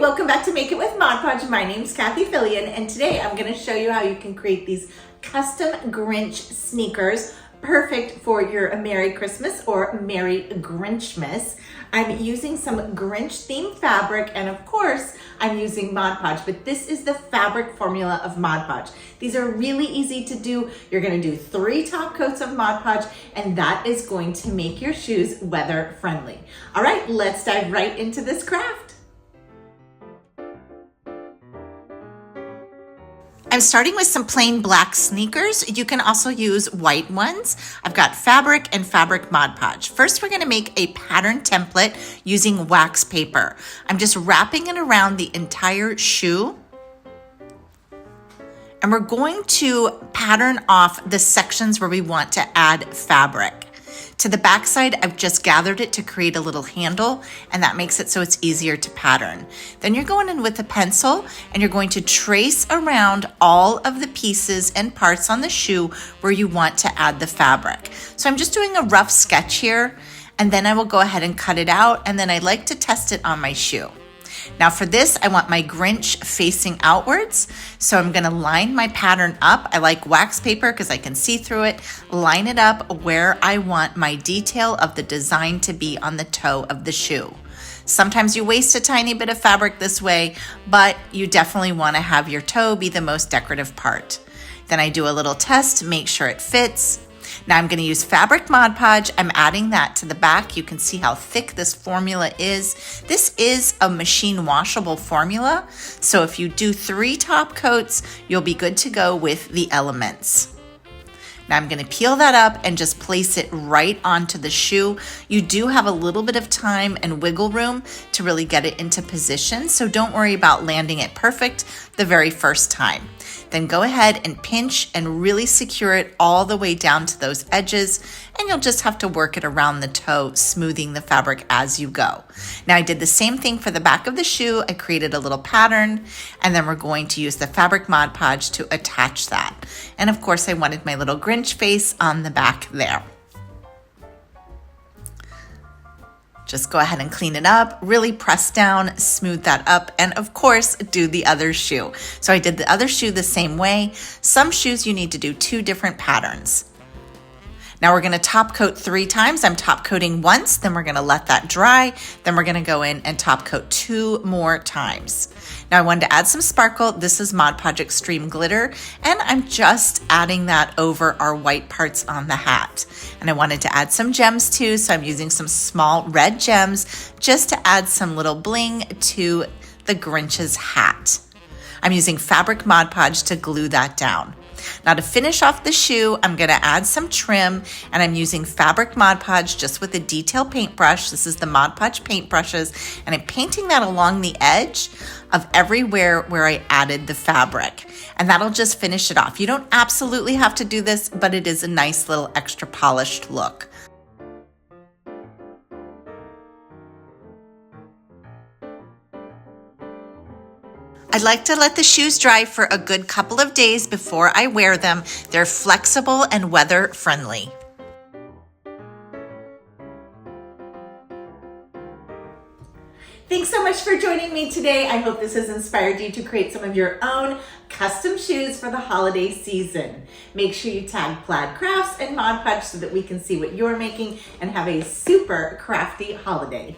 welcome back to Make It with Mod Podge. My name's Cathie and today I'm going to show you how you can create these custom Grinch sneakers, perfect for your Merry Christmas or Merry Grinchmas. I'm using some Grinch themed fabric, and of course I'm using Mod Podge, but this is the fabric formula of Mod Podge. These are really easy to do. You're going to do 3 top coats of Mod Podge, and that is going to make your shoes weather friendly. All right, let's dive right into this craft. I'm starting with some plain black sneakers. You can also use white ones. I've got fabric and Fabric Mod Podge. First, we're gonna make a pattern template using wax paper. I'm just wrapping it around the entire shoe. And we're going to pattern off the sections where we want to add fabric. To the back side, I've just gathered it to create a little handle, and that makes it so it's easier to pattern. Then you're going in with a pencil and you're going to trace around all of the pieces and parts on the shoe where you want to add the fabric. So I'm just doing a rough sketch here, and then I will go ahead and cut it out, and then I like to test it on my shoe. Now for this, I want my Grinch facing outwards. So I'm gonna line my pattern up. I like wax paper because I can see through it. Line it up where I want my detail of the design to be on the toe of the shoe. Sometimes you waste a tiny bit of fabric this way, but you definitely wanna have your toe be the most decorative part. Then I do a little test, make sure it fits. Now I'm going to use Fabric Mod Podge. I'm adding that to the back. You can see how thick this formula is. This is a machine washable formula. So if you do 3 top coats, you'll be good to go with the elements. Now I'm going to peel that up and just place it right onto the shoe. You do have a little bit of time and wiggle room to really get it into position, so don't worry about landing it perfect the very first time. Then go ahead and pinch and really secure it all the way down to those edges, and you'll just have to work it around the toe, smoothing the fabric as you go. Now I did the same thing for the back of the shoe. I created a little pattern, and then we're going to use the Fabric Mod Podge to attach that. And of course I wanted my little Grinch face on the back there. Just go ahead and clean it up, really press down, smooth that up, and of course, do the other shoe. So I did the other shoe the same way. Some shoes you need to do 2 different patterns. Now we're gonna top coat 3 times. I'm top coating once, then we're gonna let that dry, then we're gonna go in and top coat 2 more times. Now I wanted to add some sparkle. This is Mod Podge Extreme Glitter, and I'm just adding that over our white parts on the hat. And I wanted to add some gems too, so I'm using some small red gems just to add some little bling to the Grinch's hat. I'm using Fabric Mod Podge to glue that down. Now to finish off the shoe, I'm gonna add some trim, and I'm using Fabric Mod Podge just with a detail paintbrush. This is the Mod Podge paintbrushes, and I'm painting that along the edge of everywhere where I added the fabric. And that'll just finish it off. You don't absolutely have to do this, but it is a nice little extra polished look. I'd like to let the shoes dry for a good couple of days before I wear them. They're flexible and weather friendly. Thanks so much for joining me today. I hope this has inspired you to create some of your own custom shoes for the holiday season. Make sure you tag Plaid Crafts and Mod Podge so that we can see what you're making, and have a super crafty holiday.